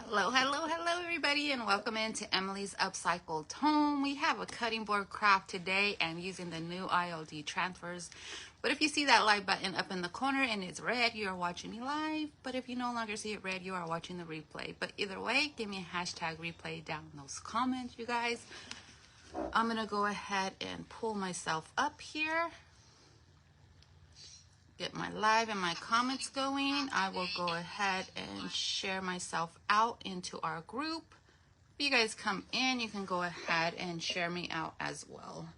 Hello everybody, and welcome into Emily's Upcycled Home. We have a cutting board craft today and using the new ILD transfers. But if you see that live button up in the corner and it's red, you are watching me live. But if you no longer see it red, you are watching the replay. But either way, give me a hashtag replay down in those comments, you guys. I'm gonna go ahead and pull myself up here. Get my live and my comments going. I will go ahead and share myself out into our group. If you guys come in, you can go ahead and share me out as well.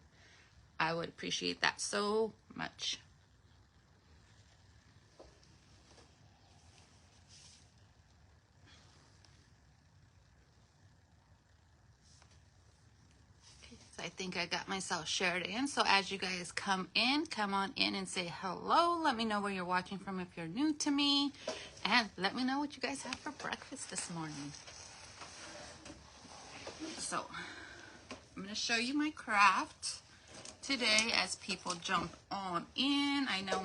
I would appreciate that so much. I think I got myself shared in. So as you guys come on in and say hello. Let me know where you're watching from if you're new to me. And let me know what you guys have for breakfast this morning. So I'm going to show you my craft today as people jump on in. I know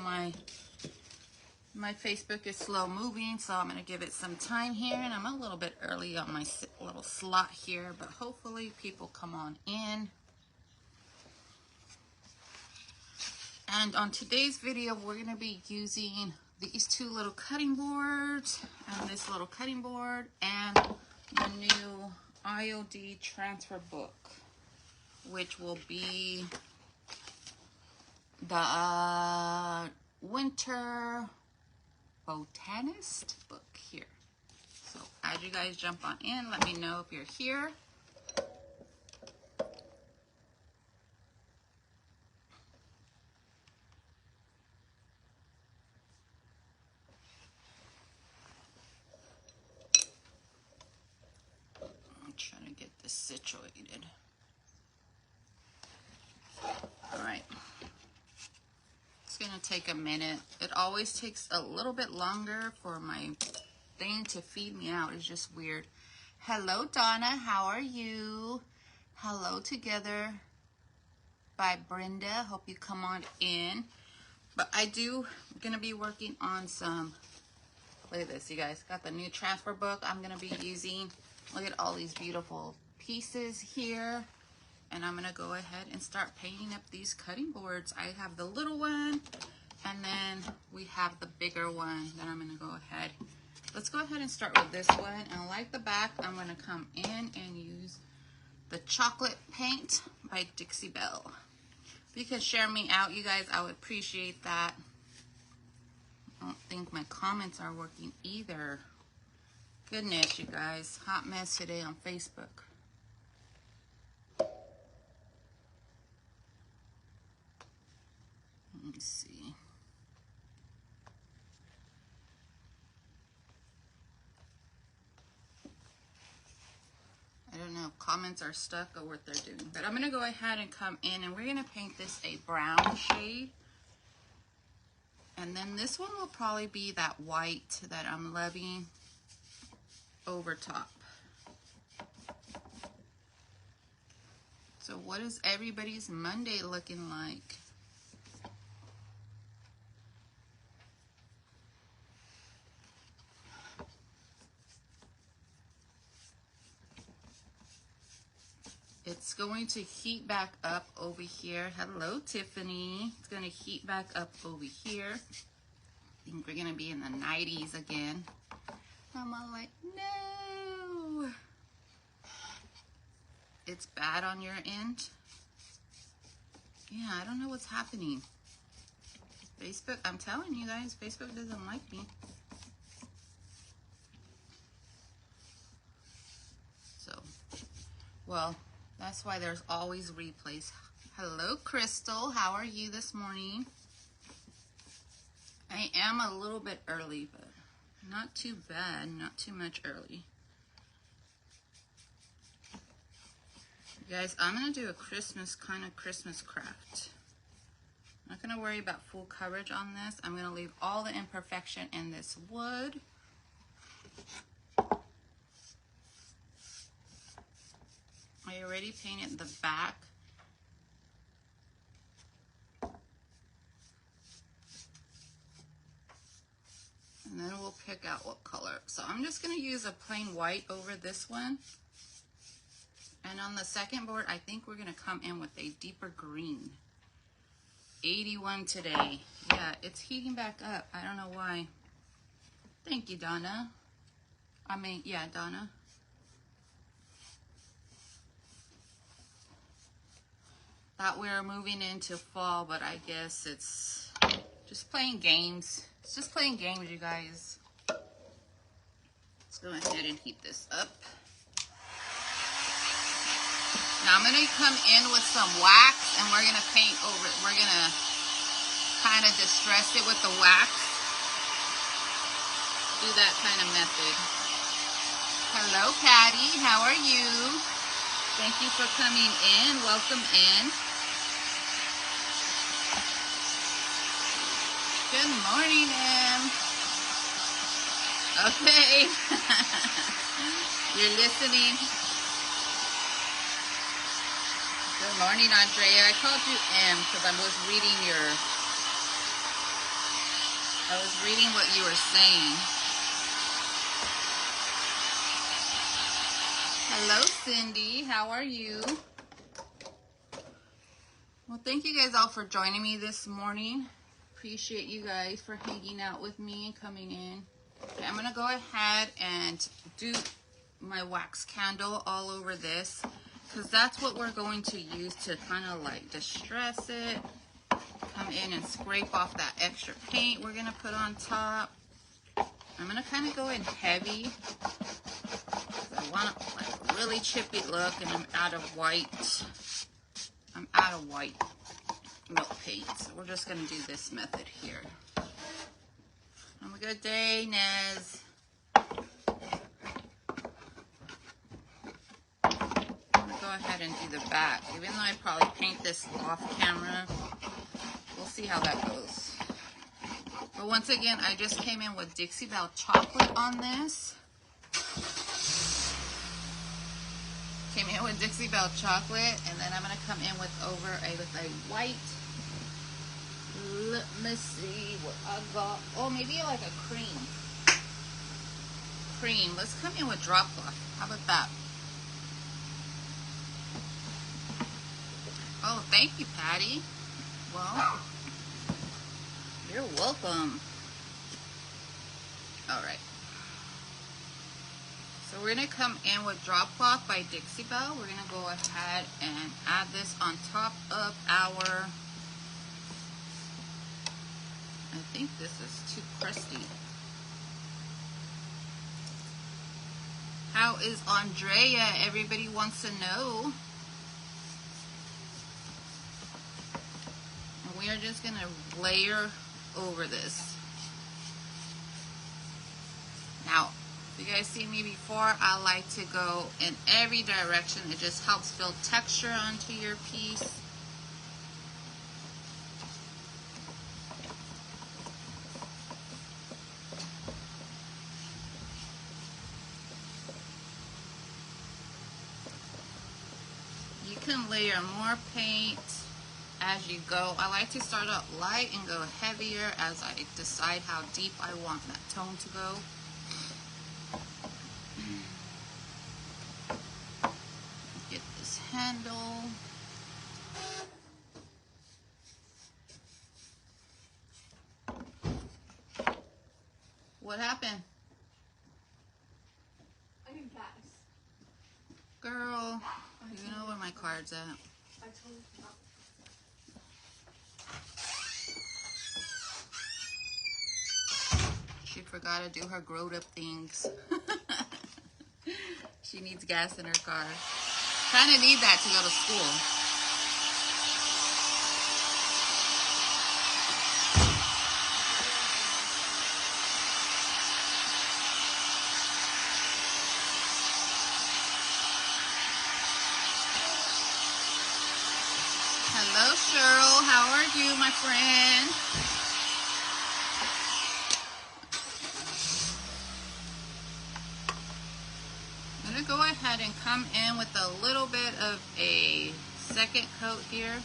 my Facebook is slow moving, so I'm going to give it some time here. And I'm a little bit early on my little slot here, but hopefully people come on in. And on today's video, we're going to be using these two little cutting boards and this little cutting board and the new ILD transfer book, which will be the Winter Botanist book here. So as you guys jump on in, let me know if you're here. Trying to get this situated. All right. It's going to take a minute. It always takes a little bit longer for my thing to feed me out. It's just weird. Hello, Donna. How are you? Hello Together by Brenda. Hope you come on in. But I'm going to be working on some, look at this, you guys. Got the new transfer book I'm going to be using. Look at all these beautiful pieces here. And I'm going to go ahead and start painting up these cutting boards. I have the little one, and then we have the bigger one that I'm going to go ahead. Let's go ahead and start with this one. And like the back, I'm going to come in and use the chocolate paint by Dixie Belle. If you can share me out, you guys, I would appreciate that. I don't think my comments are working either. Goodness, you guys. Hot mess today on Facebook. Let me see. I don't know if comments are stuck or what they're doing. But I'm going to go ahead and come in and we're going to paint this a brown shade. And then this one will probably be that white that I'm loving over top. So what is everybody's Monday looking like? It's going to heat back up over here. Hello, Tiffany. It's going to heat back up over here. I think we're going to be in the 90s again. I'm all like, no. It's bad on your end. Yeah, I don't know what's happening. Facebook, I'm telling you guys, Facebook doesn't like me. So, well, that's why there's always replays. Hello, Crystal. How are you this morning? I am a little bit early, but not too bad. Not too much early. Guys, I'm going to do a Christmas craft. I'm not going to worry about full coverage on this. I'm going to leave all the imperfection in this wood. I already painted the back. And then we'll pick out what color. So I'm just going to use a plain white over this one. And on the second board, I think we're going to come in with a deeper green. 81 today. Yeah, it's heating back up. I don't know why. Thank you, Donna. Donna. Thought we were moving into fall, but I guess it's just playing games. It's just playing games, you guys. Let's go ahead and heat this up. Now I'm going to come in with some wax, and we're going to paint over it. We're going to kind of distress it with the wax. Do that kind of method. Hello, Patty. How are you? Thank you for coming in. Welcome in. Good morning, Em. Okay. You're listening. Good morning, Andrea. I called you M because I was reading what you were saying. Hello, Cindy. How are you? Well, thank you guys all for joining me this morning. Appreciate you guys for hanging out with me and coming in. Okay, I'm going to go ahead and do my wax candle all over this, because that's what we're going to use to kind of like distress it. Come in and scrape off that extra paint we're going to put on top. I'm going to kind of go in heavy. I want like a really chippy look, and I'm out of white milk paint. So we're just going to do this method here. Have a good day, Nez. Go ahead and do the back. Even though I probably paint this off camera, we'll see how that goes. But once again, I just came in with Dixie Belle chocolate on this. Came in with Dixie Belle chocolate, and then I'm going to come in with a white. Let me see what I got. Oh, maybe like a cream. Let's come in with drop cloth. How about that? Oh, thank you, Patty. Well, you're welcome. All right. So we're going to come in with Drop Cloth by Dixie Belle. We're going to go ahead and add this on top of our... I think this is too crusty. How is Andrea? Everybody wants to know. We are just going to layer over this. Now, if you guys see me before, I like to go in every direction. It just helps build texture onto your piece. You can layer more paint as you go. I like to start out light and go heavier as I decide how deep I want that tone to go. Get this handle. What happened? I need gas. Girl, you know where my card's at. I told you not. She forgot to do her grown up things. She needs gas in her car. Kind of need that to go to school. Hello, Cheryl. How are you, my friend? I'm going to go ahead and come in with a little bit of a second coat here.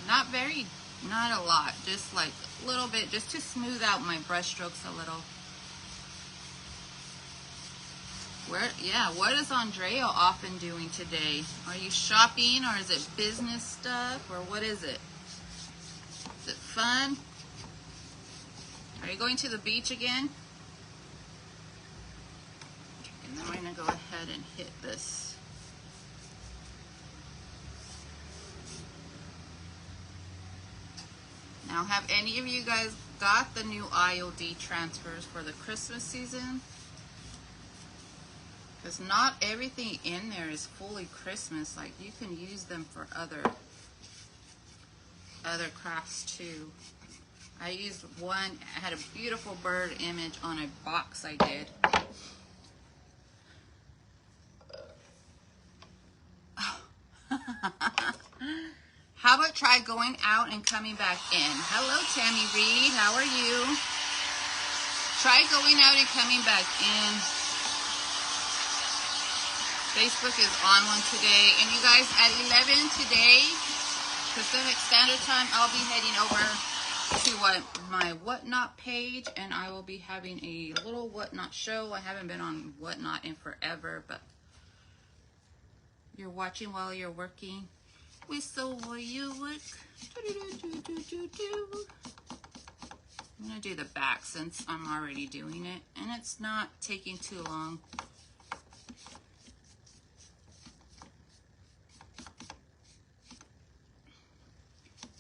Not a lot, just like a little bit just to smooth out my brush strokes a little. What is Andrea often doing today? Are you shopping, or is it business stuff, or what is it? Is it fun? Are you going to the beach again? And then we're gonna go ahead and hit this. Now, have any of you guys got the new IOD transfers for the Christmas season? Because not everything in there is fully Christmas. Like, you can use them for other crafts too. I used one, I had a beautiful bird image on a box I did. How about try going out and coming back in? Hello, Tammy Reed. How are you? Try going out and coming back in. Facebook is on one today. And you guys, at 11 today, Pacific Standard Time, I'll be heading over to my Whatnot page, and I will be having a little Whatnot show. I haven't been on Whatnot in forever, but you're watching while you're working. Whistle while you work. I'm going to do the back since I'm already doing it, and it's not taking too long.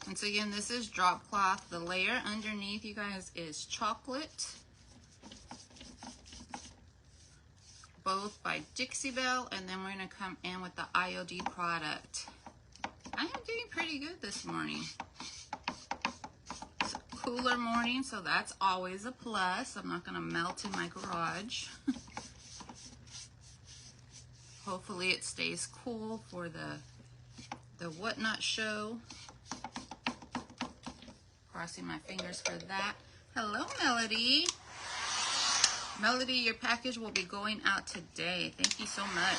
Once again, this is drop cloth. The layer underneath, you guys, is chocolate. Both by Dixie Belle, and then we're going to come in with the IOD product. I am doing pretty good this morning. It's a cooler morning, so that's always a plus. I'm not going to melt in my garage. Hopefully it stays cool for the Whatnot show. Crossing my fingers for that. Hello, Melody. Melody, your package will be going out today. Thank you so much.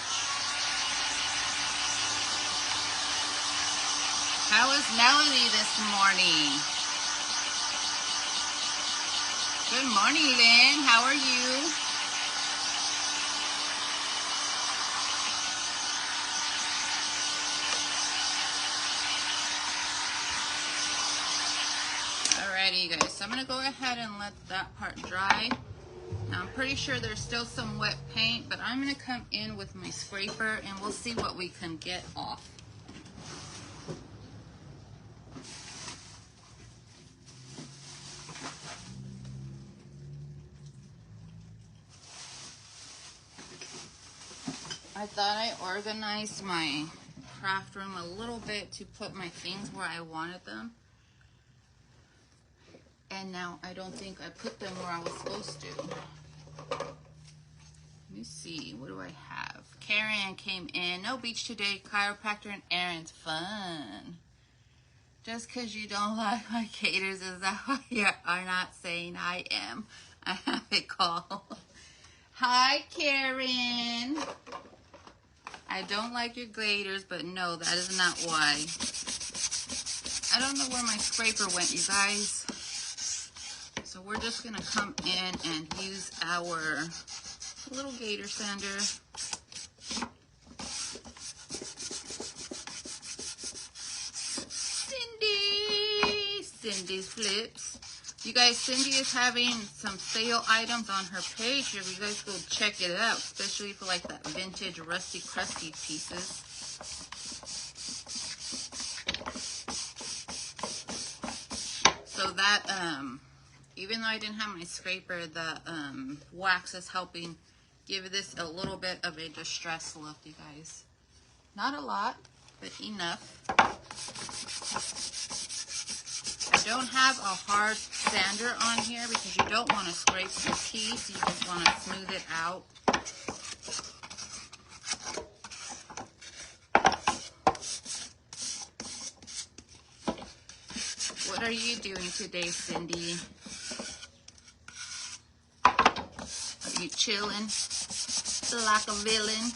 How is Melody this morning? Good morning, Lynn. How are you? Alrighty, you guys. So I'm going to go ahead and let that part dry. Now, I'm pretty sure there's still some wet paint, but I'm going to come in with my scraper and we'll see what we can get off. I thought I organized my craft room a little bit to put my things where I wanted them. And now I don't think I put them where I was supposed to. Let me see, what do I have? Karen came in. No beach today, chiropractor and errands. Fun. Just because you don't like my caters, is that why you are not saying I am? I have a call. Hi, Karen. I don't like your graders, but no, that is not why. I don't know where my scraper went, you guys. So we're just going to come in and use our little gator sander. Cindy's flips. You guys, Cindy is having some sale items on her page. If you guys go check it out, especially for like that vintage rusty crusty pieces. So that, even though I didn't have my scraper, the wax is helping give this a little bit of a distressed look, you guys. Not a lot, but enough. I don't have a hard sander on here because you don't want to scrape your piece. You just want to smooth it out. What are you doing today, Cindy? Are you chilling like a villain?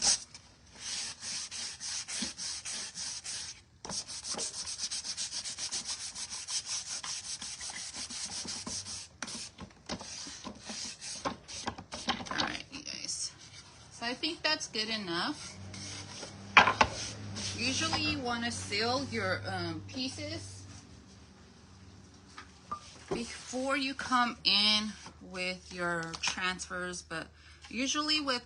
So I think that's good enough. Usually you want to seal your pieces before you come in with your transfers, but usually with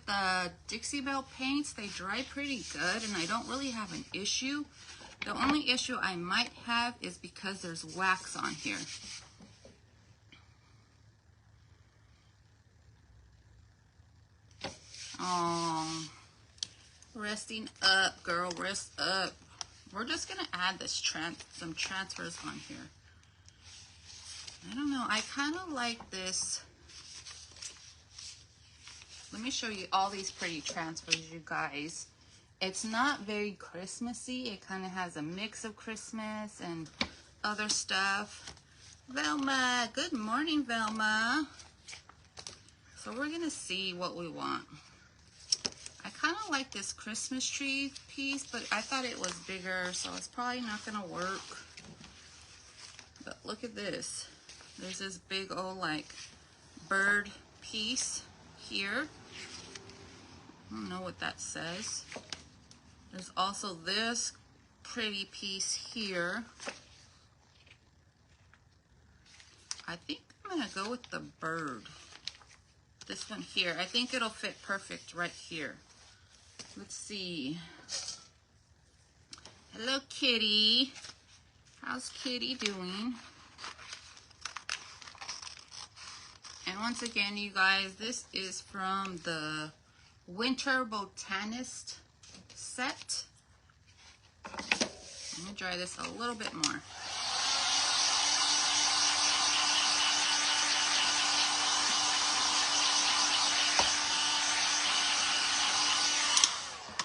Dixie Belle paints, they dry pretty good and I don't really have an issue. The only issue I might have is because there's wax on here. Oh, resting up, girl, rest up. We're just gonna add this some transfers on here. I don't know, I kind of like this. Let me show you all these pretty transfers, you guys. It's not very Christmassy. It kind of has a mix of Christmas and other stuff. Velma, good morning, Velma. So we're gonna see what we want. I kind of like this Christmas tree piece, but I thought it was bigger, so it's probably not gonna work. But look at this. There's this big old like bird piece here. I don't know what that says. There's also this pretty piece here. I think I'm gonna go with the bird. This one here. I think it'll fit perfect right here. Let's see. Hello, Kitty. How's Kitty doing? And once again, you guys, this is from the Winter Botanist set. Let me dry this a little bit more.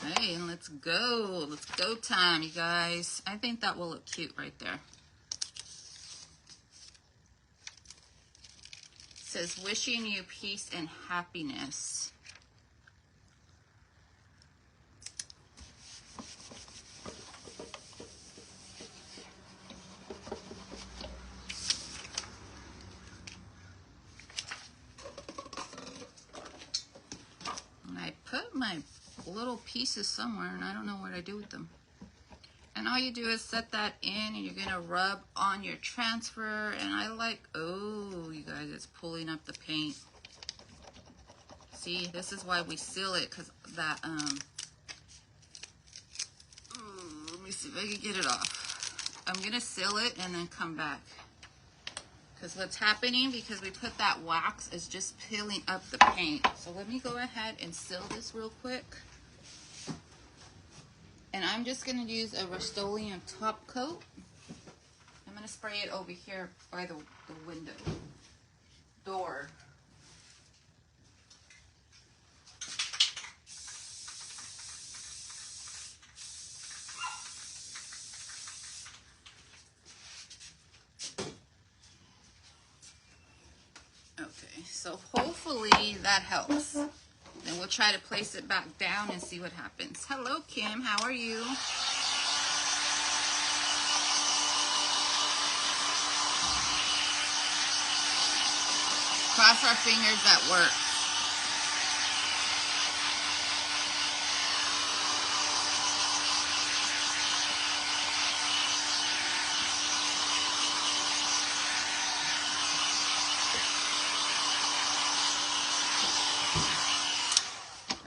Okay, and let's go. Let's go time, you guys. I think that will look cute right there. It says, wishing you peace and happiness. And I put my little pieces somewhere and I don't know what I do with them. And all you do is set that in and you're gonna rub on your transfer. And I like, oh, you guys, it's pulling up the paint. See, this is why we seal it, because that, let me see if I can get it off. I'm gonna seal it and then come back. Because what's happening, because we put that wax, is just peeling up the paint. So let me go ahead and seal this real quick. And I'm just going to use a Rust-Oleum top coat. I'm going to spray it over here by the window door. Okay, so hopefully that helps. Then we'll try to place it back down and see what happens. Hello, Kim. How are you? Cross our fingers that works.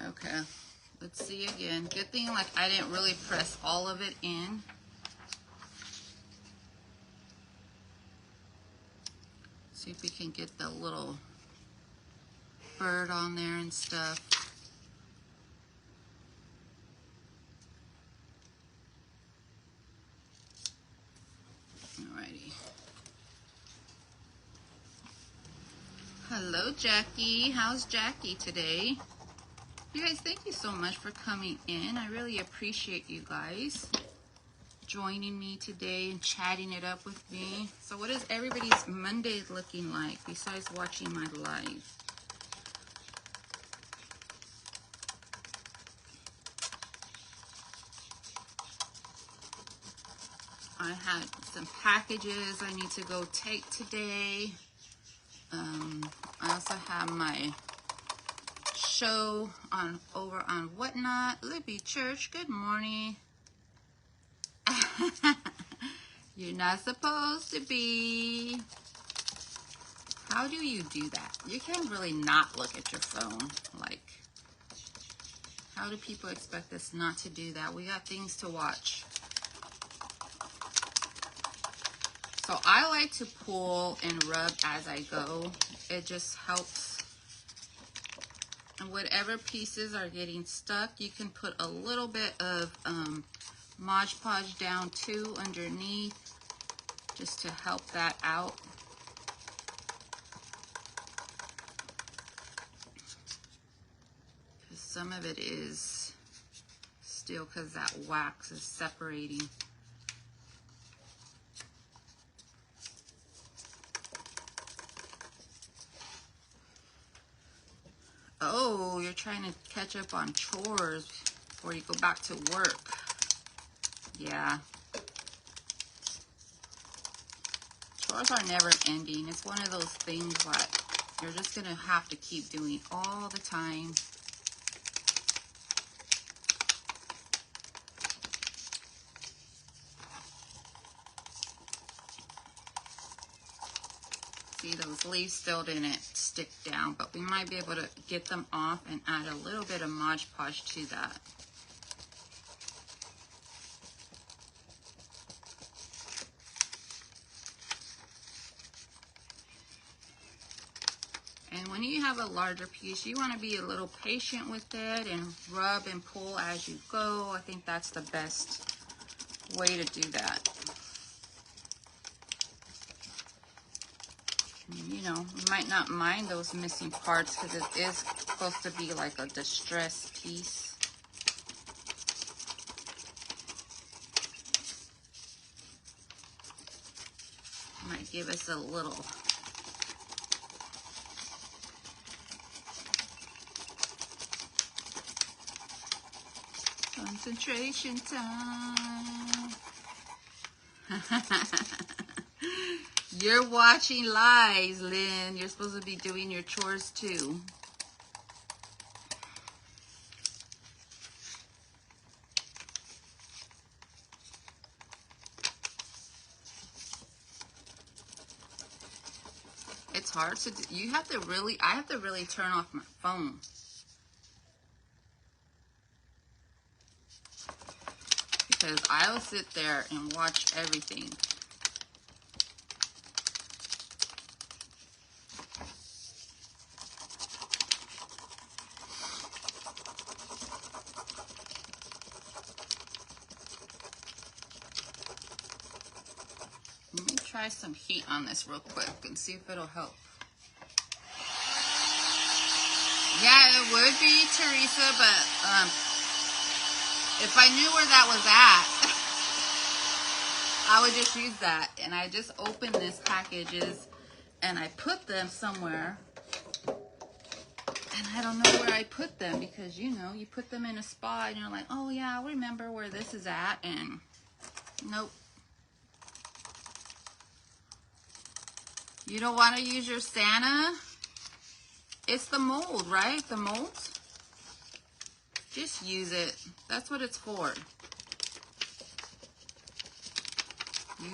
Okay, let's see again. Good thing like I didn't really press all of it in. See if we can get the little bird on there and stuff. Alrighty. Hello, Jackie. How's Jackie today? You guys, thank you so much for coming in. I really appreciate you guys joining me today and chatting it up with me. So what is everybody's Monday looking like besides watching my live? I had some packages I need to go take today. I also have my show on over on Whatnot. Libby Church, good morning. You're not supposed to be. How do you do that? You can't really not look at your phone. Like, how do people expect us not to do that? We got things to watch. So I like to pull and rub as I go. It just helps. And whatever pieces are getting stuck, you can put a little bit of Mod Podge down too underneath, just to help that out. Because some of it is still, because that wax is separating. Oh, you're trying to catch up on chores before you go back to work. Yeah. Chores are never ending. It's one of those things that you're just going to have to keep doing all the time. See, those leaves still didn't stick down, but we might be able to get them off and add a little bit of Mod Podge to that. And when you have a larger piece, you want to be a little patient with it and rub and pull as you go. I think that's the best way to do that. You know, you might not mind those missing parts because it is supposed to be like a distressed piece. Might give us a little concentration time. You're watching lies, Lynn. You're supposed to be doing your chores too. It's hard to do. You have to really, I have to really turn off my phone. Because I will sit there and watch everything. Let me try some heat on this real quick and see if it'll help. Yeah, it would be, Teresa, but if I knew where that was at, I would just use that. And I just opened these packages and I put them somewhere. And I don't know where I put them because, you know, you put them in a spot and you're like, oh yeah, I'll remember where this is at. And nope. You don't want to use your Santa? It's the mold, right? The mold? Just use it. That's what it's for.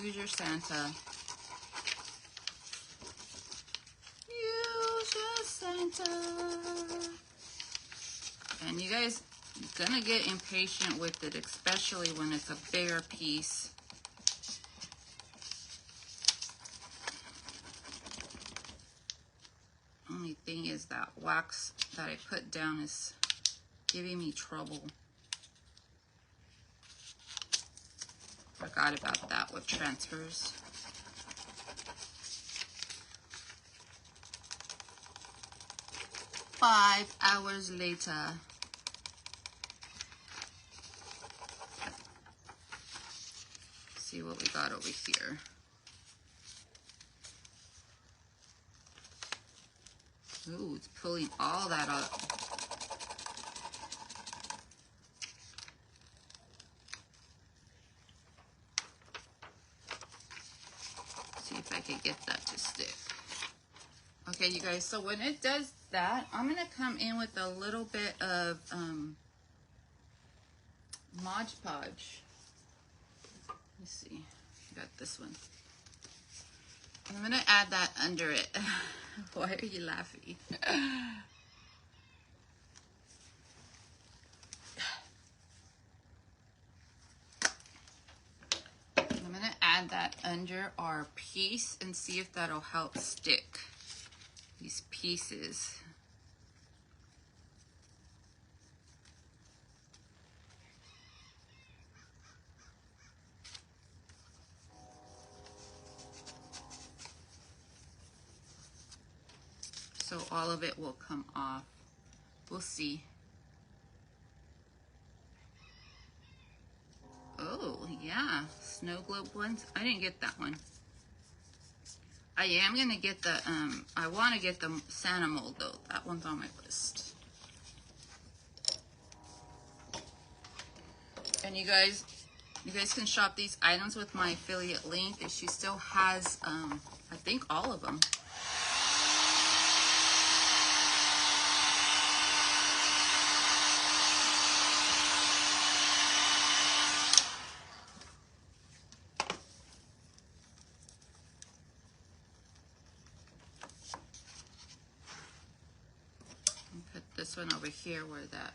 Use your Santa. Use your Santa. And you guys are gonna get impatient with it, especially when it's a bigger piece. Only thing is that wax that I put down is giving me trouble. Forgot about that with transfers. Five hours later. See what we got over here. Ooh, it's pulling all that up. See if I can get that to stick. Okay, you guys, so when it does that, I'm going to come in with a little bit of Mod Podge. Let me see. I got this one. I'm going to add that under it. Why are you laughing? I'm going to add that under our piece and see if that'll help stick these pieces. So all of it will come off. We'll see. Oh, yeah. Snow globe ones. I didn't get that one. I am going to get the, I want to get the Santa mold though. That one's on my list. And you guys can shop these items with my affiliate link. And she still has, I think all of them. Put this one over here where that,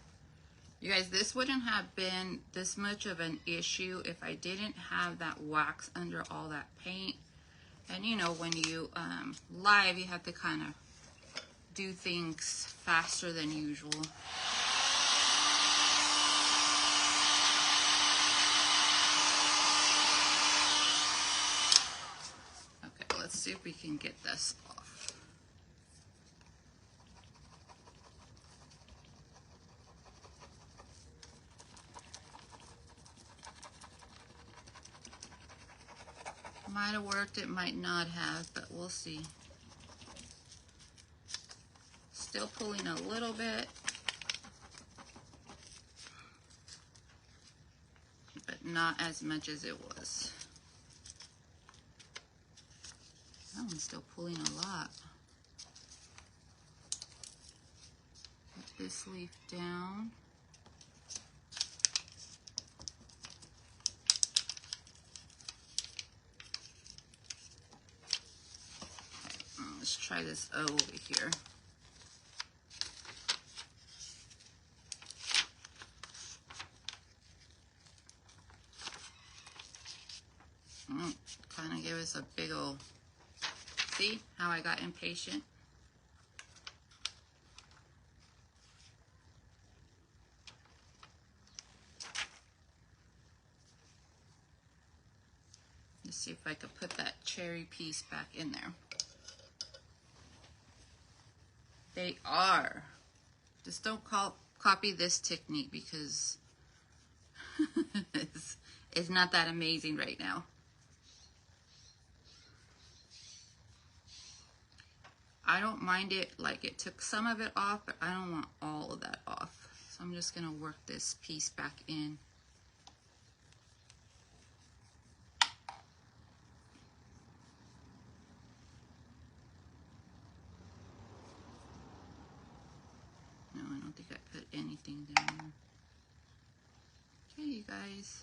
you guys, this wouldn't have been this much of an issue if I didn't have that wax under all that paint. And you know, when you live, you have to kind of do things faster than usual. Okay, let's see if we can get this off. Might have worked, it might not have, but we'll see. Still pulling a little bit, but not as much as it was. That one's still pulling a lot. Put this leaf down. Let's try this O over here. Kind of give us a big old, see how I got impatient? Let's see if I could put that cherry piece back in there. They are. Just don't copy this technique because it's not that amazing right now. I don't mind it, like it took some of it off, but I don't want all of that off. So I'm just gonna work this piece back in. No, I don't think I put anything down. Okay, you guys.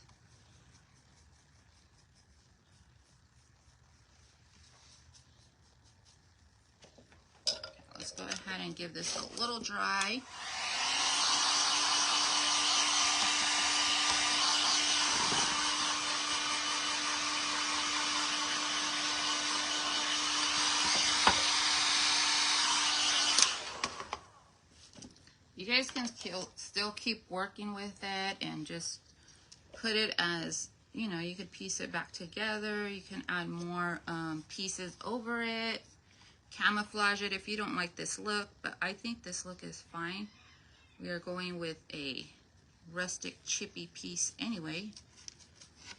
Let's go ahead and give this a little dry. You guys can still keep working with it and just put it as, you know, you could piece it back together. You can add more pieces over it. Camouflage it if you don't like this look, but I think this look is fine. We are going with a rustic chippy piece anyway.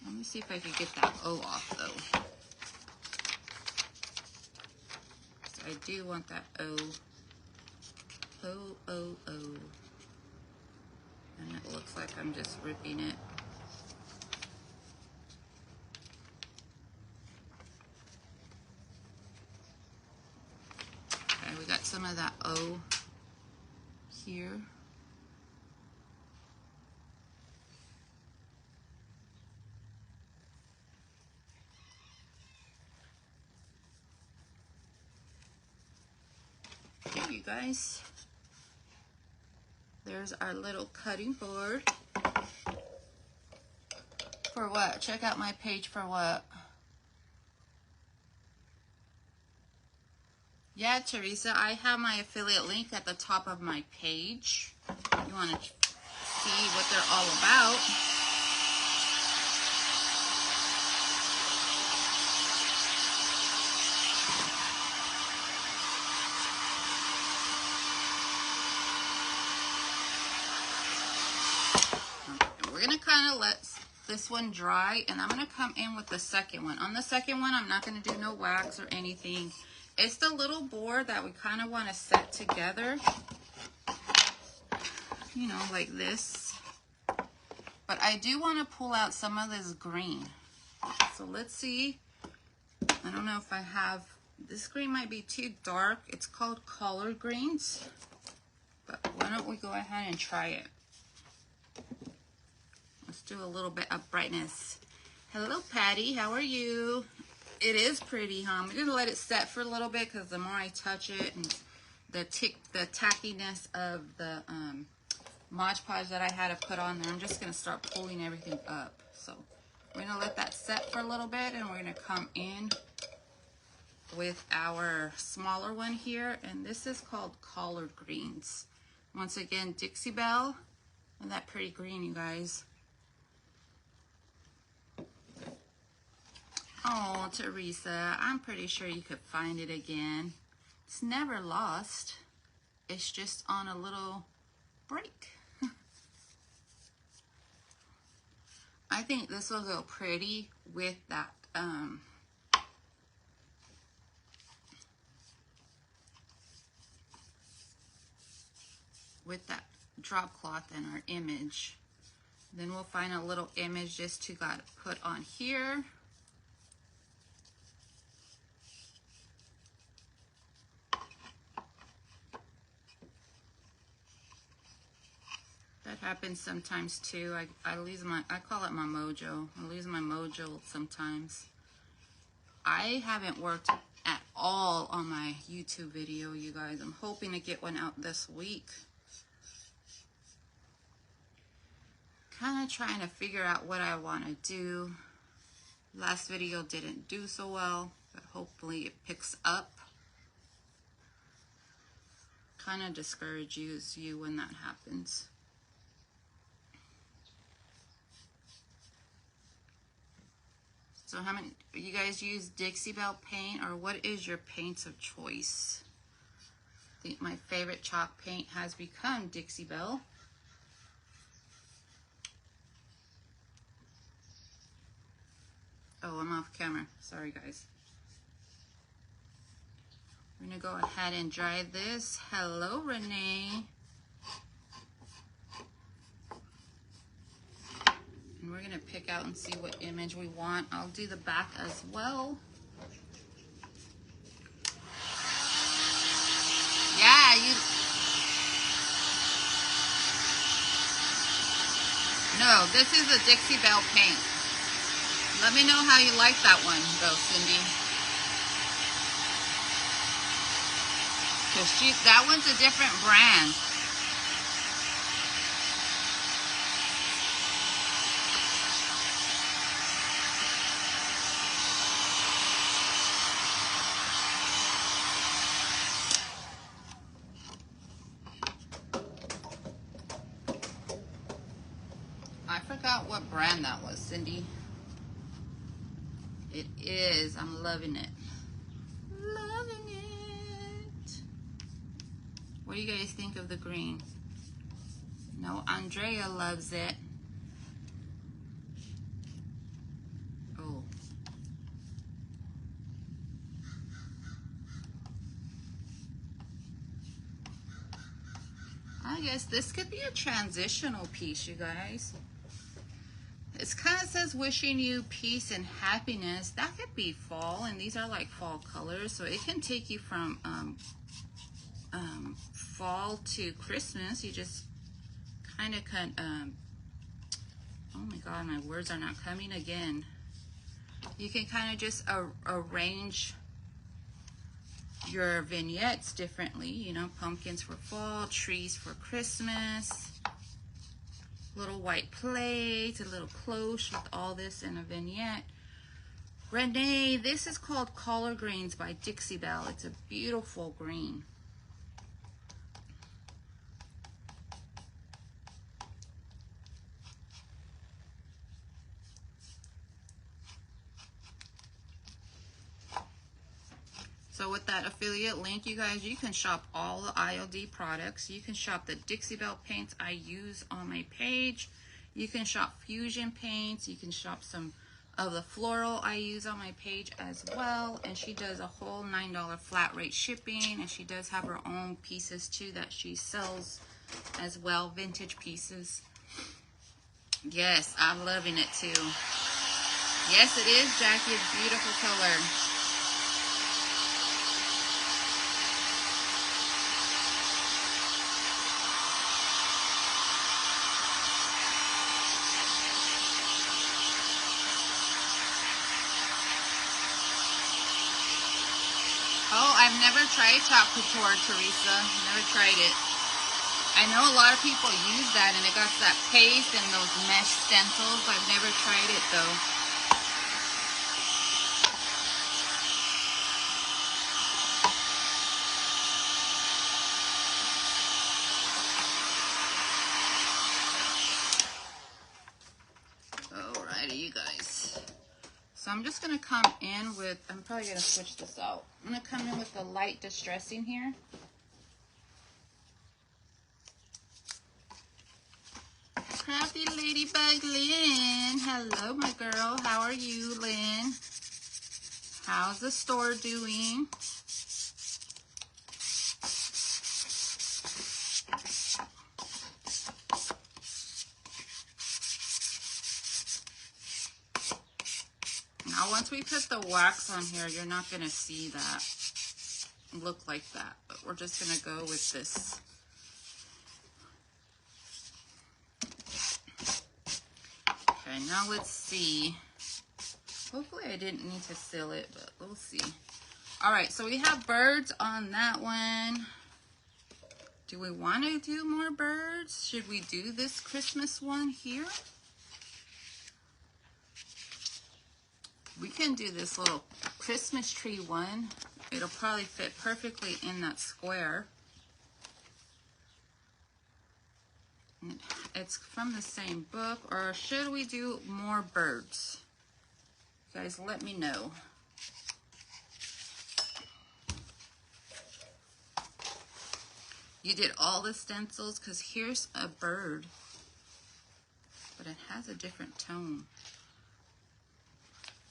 Let me see if I can get that O off though. So I do want that O. O. And it looks like I'm just ripping it. Okay, we got some of that O here. Okay, you guys. There's our little cutting board. For what? Check out my page for what? Yeah, Teresa, I have my affiliate link at the top of my page. You want to see what they're all about. We're going to kind of let this one dry, and I'm going to come in with the second one. On the second one, I'm not going to do no wax or anything. It's the little board that we kind of want to set together, you know, like this. But I do want to pull out some of this green. So let's see. I don't know if I have, this green might be too dark. It's called collard greens. But why don't we go ahead and try it? Let's do a little bit of brightness. Hello, Patty. How are you? It is pretty, huh? I'm going to let it set for a little bit because the more I touch it and the tackiness of the Mod Podge that I had to put on there, I'm just going to start pulling everything up. So we're going to let that set for a little bit, and we're going to come in with our smaller one here. And this is called collard greens. Once again, Dixie Belle. Isn't that pretty green, you guys? Oh, Teresa, I'm pretty sure you could find it again. It's never lost. It's just on a little break. I think this will go pretty with that drop cloth and our image. Then we'll find a little image just to put on here. That happens sometimes too. I lose I call it my mojo. I lose my mojo sometimes. I haven't worked at all on my YouTube video, you guys. I'm hoping to get one out this week. Kind of trying to figure out what I want to do. Last video didn't do so well, but hopefully it picks up. Kind of discourages you when that happens. So how many, you guys use Dixie Belle paint, or what is your paints of choice? I think my favorite chalk paint has become Dixie Belle. Oh, I'm off camera. Sorry, guys. We're gonna go ahead and dry this. Hello, Renee. And we're gonna pick out and see what image we want. I'll do the back as well. Yeah, No, this is a Dixie Belle paint. Let me know how you like that one, though, Cindy. Because that one's a different brand. I forgot what brand that was, Cindy. It is. I'm loving it. Loving it. What do you guys think of the green? No, Andrea loves it. Oh. I guess this could be a transitional piece, you guys. It kind of says wishing you peace and happiness. That could be fall, and these are like fall colors, so it can take you from fall to Christmas, you just kind of oh my God, my words are not coming again. You can kind of just arrange your vignettes differently. You know, pumpkins for fall, trees for Christmas, little white plates, a little cloche with all this in a vignette. Renee, this is called Collard Greens by Dixie Belle. It's a beautiful green. So with that affiliate link, you guys, you can shop all the ILD products. You can shop the Dixie Belle paints I use on my page. You can shop Fusion paints. You can shop some of the floral I use on my page as well. And she does a whole $9 flat rate shipping. And she does have her own pieces too that she sells as well, vintage pieces. Yes, I'm loving it too. Yes, it is, Jackie. It's a beautiful color. Oh, I've never tried Top Couture, Teresa. Never tried it. I know a lot of people use that, and it got that paste and those mesh stencils. I've never tried it, though. Alrighty, you guys. So I'm just going to come in with, I'm probably going to switch this out. I'm going to come in with the light distressing here. Happy Ladybug Lynn. Hello, my girl. How are you, Lynn? How's the store doing? Now, once we put the wax on here, you're not going to see that look like that. But we're just going to go with this. Okay, now let's see. Hopefully I didn't need to seal it, but we'll see. All right, so we have birds on that one. Do we want to do more birds? Should we do this Christmas one here? We can do this little Christmas tree one. It'll probably fit perfectly in that square. It's from the same book. Or should we do more birds? You guys, let me know. You did all the stencils, because here's a bird, but it has a different tone.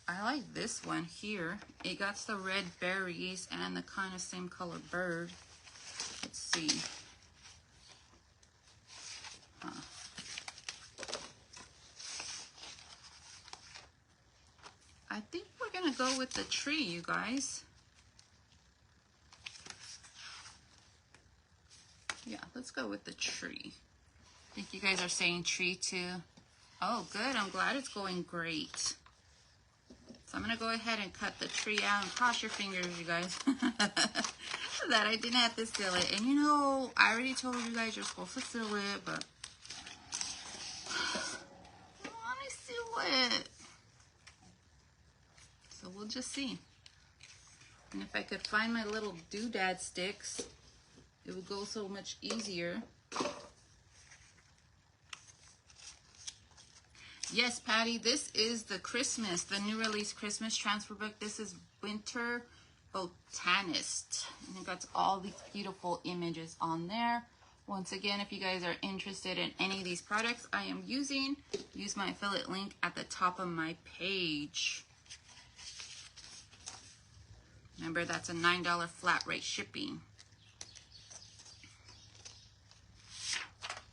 I like this one here. It got the red berries and the kind of same color bird. Let's see. I think we're gonna go with the tree, you guys. Yeah, let's go with the tree. I think you guys are saying tree too. Oh, good. I'm glad it's going great. So I'm going to go ahead and cut the tree out, and cross your fingers, you guys, that I didn't have to seal it. And you know, I already told you guys you're supposed to seal it, but I want to seal it. So we'll just see. And if I could find my little doodad sticks, it would go so much easier. Yes, Patty, this is the Christmas, the new release Christmas transfer book. This is Winter Botanist. And it got all these beautiful images on there. Once again, if you guys are interested in any of these products I am using, use my affiliate link at the top of my page. Remember, that's a $9 flat rate shipping.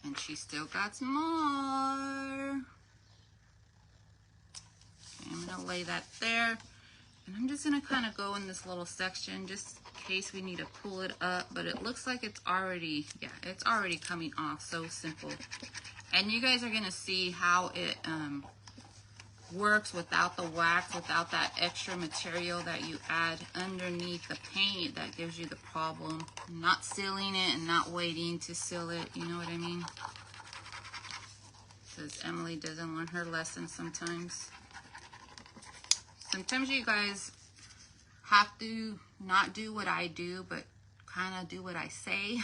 And she still got some more. I'm going to lay that there. And I'm just going to kind of go in this little section. Just case we need to pull it up, but it looks like it's already, yeah, it's already coming off. So simple. And you guys are going to see how it works without the wax, without that extra material that you add underneath the paint that gives you the problem. Not sealing it and not waiting to seal it, you know what I mean? Because Emily doesn't learn her lesson sometimes. Sometimes you guys have to not do what I do, but kind of do what I say.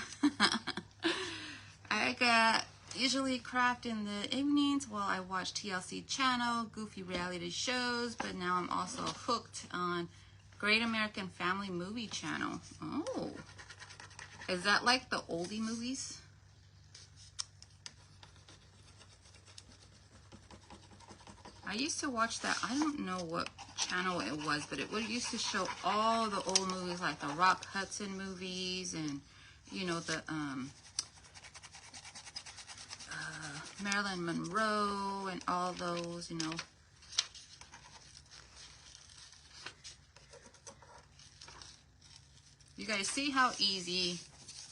I usually craft in the evenings while I watch TLC channel, goofy reality shows, but now I'm also hooked on Great American Family Movie channel. Oh, is that like the oldie movies? I used to watch that. I don't know what channel it was, but it used to show all the old movies, like the Rock Hudson movies, and you know, the Marilyn Monroe and all those, you know. You guys see how easy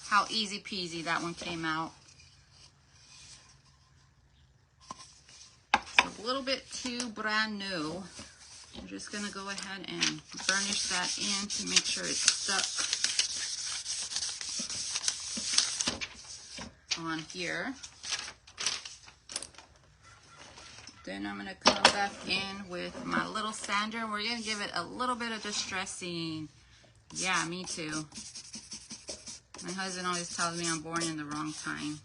peasy that one came out. It's a little bit too brand new. I'm just gonna go ahead and burnish that in to make sure it's stuck on here. Then I'm gonna come back in with my little sander. We're gonna give it a little bit of distressing. Yeah, me too. My husband always tells me I'm born in the wrong time.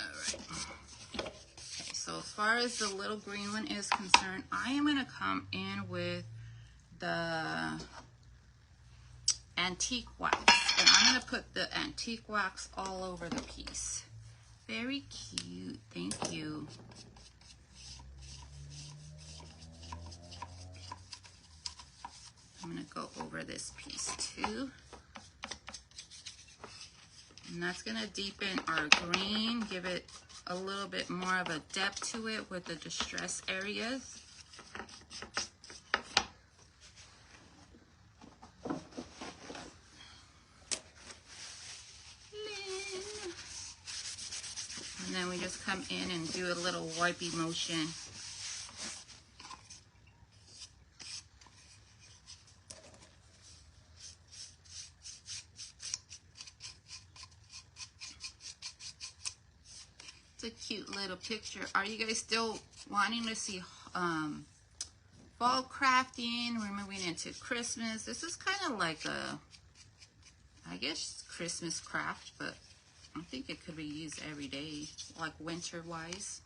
Alright. Okay, so as far as the little green one is concerned, I am gonna come in with the antique wax. And I'm going to put the antique wax all over the piece. Very cute. Thank you. I'm going to go over this piece too. And that's going to deepen our green, give it a little bit more of a depth to it with the distress areas. And then we just come in and do a little wipey motion. It's a cute little picture. Are you guys still wanting to see fall crafting? We're moving into Christmas. This is kind of like a, I guess, Christmas craft, but I think it could be used every day, like winter-wise.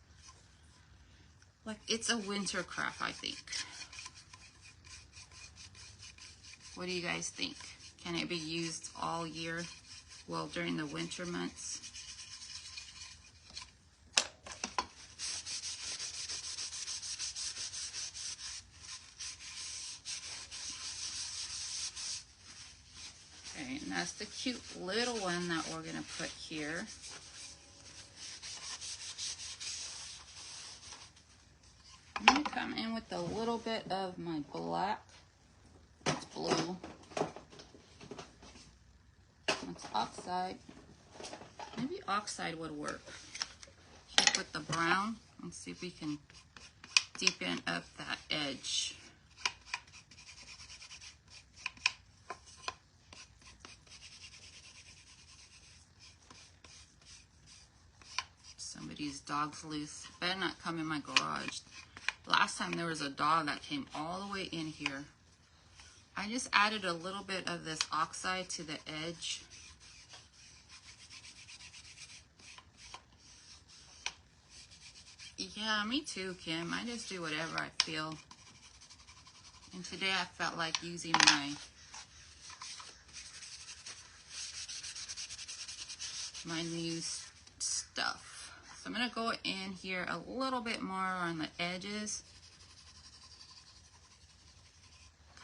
Like, it's a winter craft, I think. What do you guys think? Can it be used all year? Well, during the winter months? Okay, and that's the cute little one that we're gonna put here. I'm gonna come in with a little bit of my black. It's blue. It's oxide. Maybe oxide would work. Keep with the brown and see if we can deepen up that edge. Somebody's dog's loose. Better not come in my garage. Last time there was a dog that came all the way in here. I just added a little bit of this oxide to the edge. Yeah, me too, Kim. I just do whatever I feel. And today I felt like using my new stuff. So I'm going to go in here a little bit more on the edges.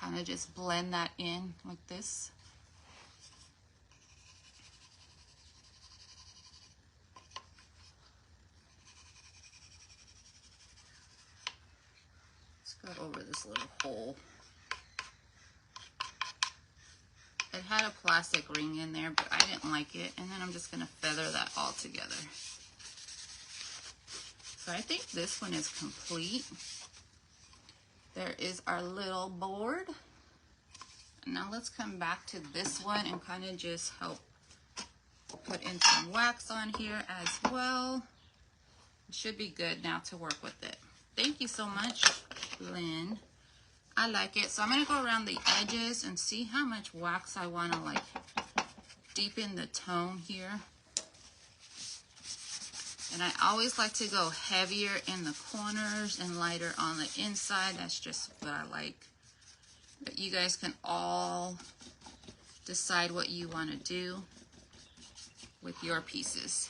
Kind of just blend that in like this. Let's go bowl. It had a plastic ring in there, but I didn't like it. And then I'm just gonna feather that all together. So I think this one is complete. There is our little board. And now let's come back to this one and kind of just help put in some wax on here as well. It should be good now to work with it. Thank you so much, Lynn. I like it. So I'm gonna go around the edges and see how much wax I wanna like deepen the tone here. And I always like to go heavier in the corners and lighter on the inside. That's just what I like. But you guys can all decide what you wanna do with your pieces.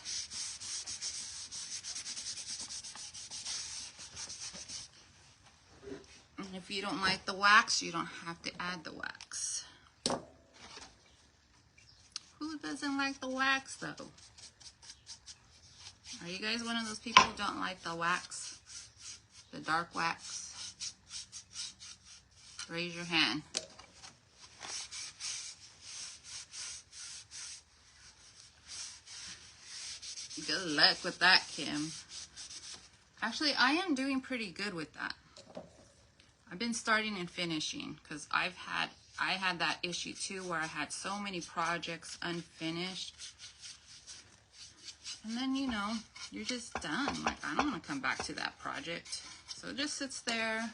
And if you don't like the wax, you don't have to add the wax. Who doesn't like the wax though? Are you guys one of those people who don't like the wax? The dark wax? Raise your hand. Good luck with that, Kim. Actually, I am doing pretty good with that. I've been starting and finishing because I had that issue too where I had so many projects unfinished. And then, you know, you're just done. Like, I don't want to come back to that project. So it just sits there.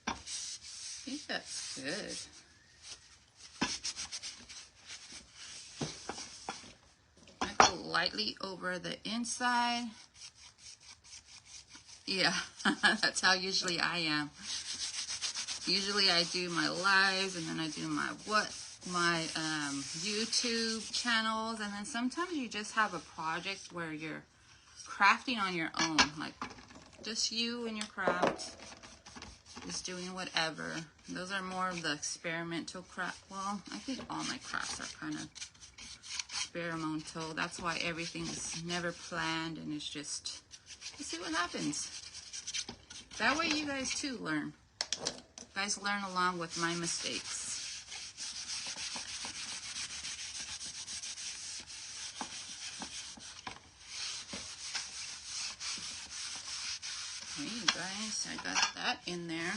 I think that's good. I go lightly over the inside. Yeah, that's how usually I am. Usually I do my lives and then I do my YouTube channels, and then sometimes you just have a project where you're crafting on your own, like just you and your craft, just doing whatever. Those are more of the experimental craft. Well, I think all my crafts are kind of experimental. That's why everything is never planned and it's just, let's see what happens. That way you guys too learn. You guys learn along with my mistakes. Hey you guys, I got that in there.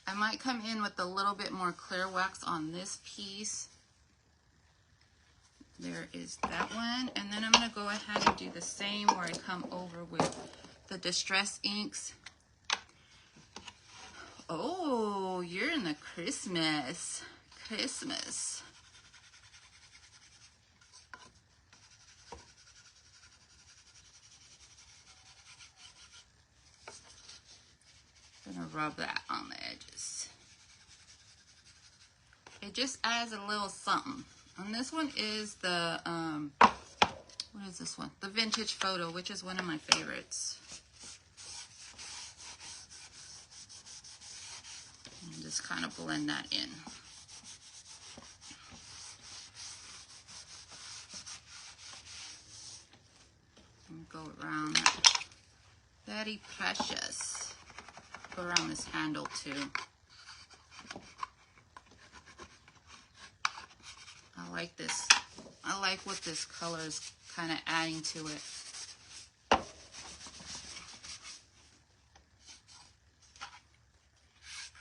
I might come in with a little bit more clear wax on this piece. There is that one. And then I'm going to go ahead and do the same where I come over with the Distress inks. Oh, you're in the Christmas. I'm going to rub that on the edges. It just adds a little something. And this one is the, what is this one? The Vintage Photo, which is one of my favorites. And just kind of blend that in. And go around that. Very precious. Go around this handle too. I like this. I like what this color is kind of adding to it.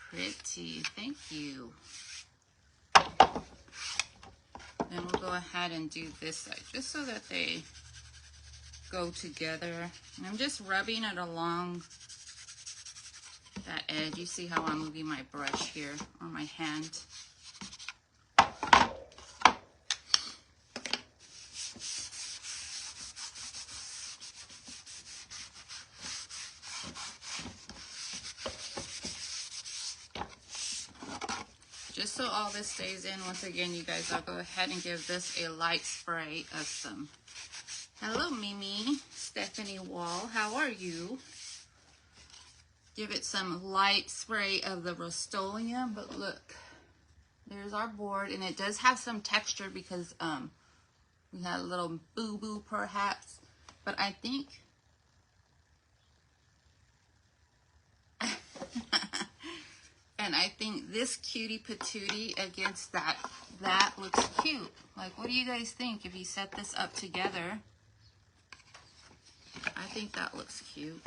Pretty, thank you. Then we'll go ahead and do this side just so that they go together. And I'm just rubbing it along that edge. You see how I'm moving my brush here, or my hand. Just so all this stays in, once again, you guys, I'll go ahead and give this a light spray of some, hello Mimi, Stephanie Wall, how are you? Give it some light spray of the Rust-Oleum, but look, is our board, and it does have some texture because we had a little boo-boo perhaps, but I think and I think this cutie patootie against that looks cute. Like, what do you guys think if you set this up together? I think that looks cute.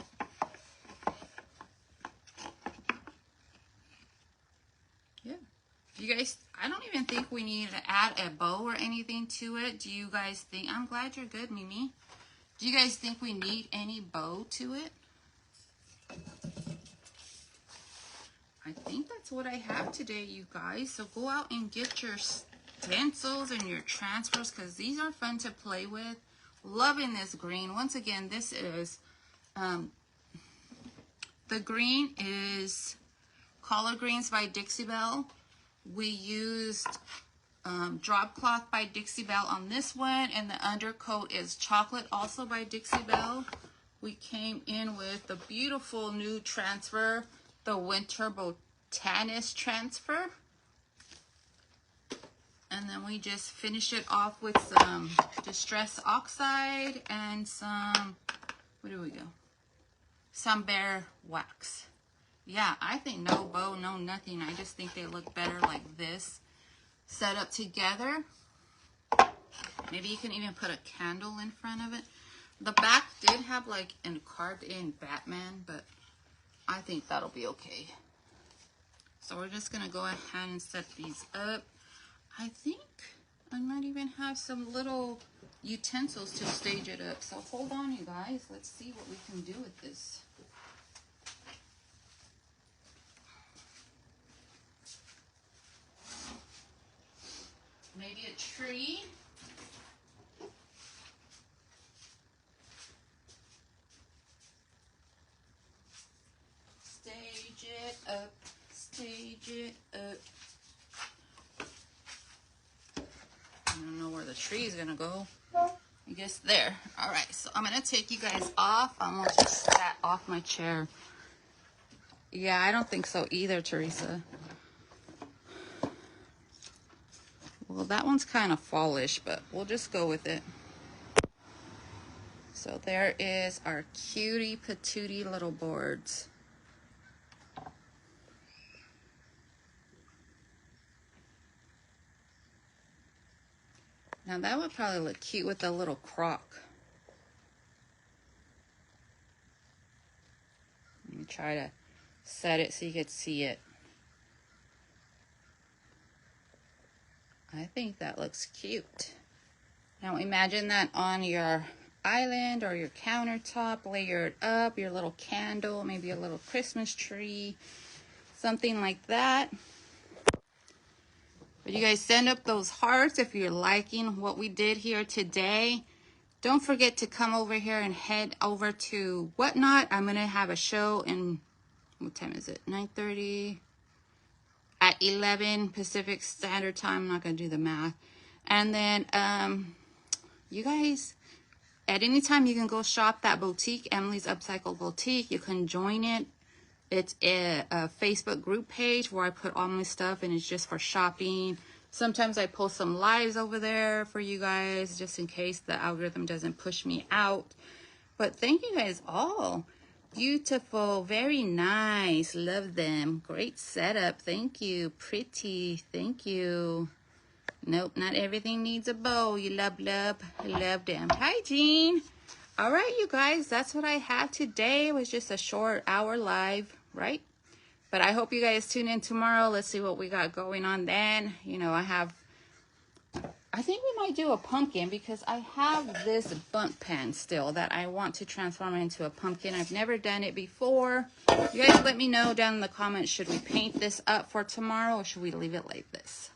Yeah. You guys, I don't even think we need to add a bow or anything to it. Do you guys think? I'm glad you're good, Mimi. Do you guys think we need any bow to it? I think that's what I have today, you guys. So go out and get your stencils and your transfers because these are fun to play with. Loving this green. Once again, this is, the green is Collard Greens by Dixie Belle. We used Drop Cloth by Dixie Belle on this one, and the undercoat is Chocolate, also by Dixie Belle. We came in with the beautiful new transfer, the Winter Botanist transfer. And then we just finish it off with some Distress Oxide and some, where do we go? Some Bear Wax. Yeah, I think no bow, no nothing. I just think they look better like this, set up together. Maybe you can even put a candle in front of it. The back did have like a carved in Batman, but I think that'll be okay. So we're just gonna go ahead and set these up. I think I might even have some little utensils to stage it up. So hold on, you guys. Let's see what we can do with this. Maybe a tree. Stage it up. Stage it up. I don't know where the tree is gonna go. I guess there. All right, so I'm gonna take you guys off. I almost just sat off my chair. Yeah, I don't think so either, Teresa. Well, that one's kind of fallish, but we'll just go with it. So there is our cutie patootie little boards. Now that would probably look cute with a little crock. Let me try to set it so you can see it. I think that looks cute. Now imagine that on your island or your countertop, layer it up, your little candle, maybe a little Christmas tree, something like that. But you guys send up those hearts if you're liking what we did here today. Don't forget to come over here and head over to Whatnot. I'm going to have a show in, what time is it? 9:30 at 11 Pacific Standard Time. I'm not going to do the math. And then you guys, at any time you can go shop that boutique, Emily's Upcycle Boutique. You can join it. It's a Facebook group page where I put all my stuff, and it's just for shopping. Sometimes I post some lives over there for you guys, just in case the algorithm doesn't push me out. But thank you guys all. Beautiful, very nice, love them. Great setup, thank you. Pretty, thank you. Nope, not everything needs a bow. You love them. Hi, Jean. All right, you guys, that's what I have today. It was just a short hour live, right? But I hope you guys tune in tomorrow. Let's see what we got going on then. You know, I think we might do a pumpkin because I have this bundt pen still that I want to transform into a pumpkin. I've never done it before. You guys let me know down in the comments, should we paint this up for tomorrow or should we leave it like this?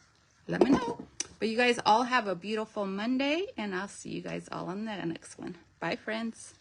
Let me know. But you guys all have a beautiful Monday, and I'll see you guys all on the next one. Bye, friends.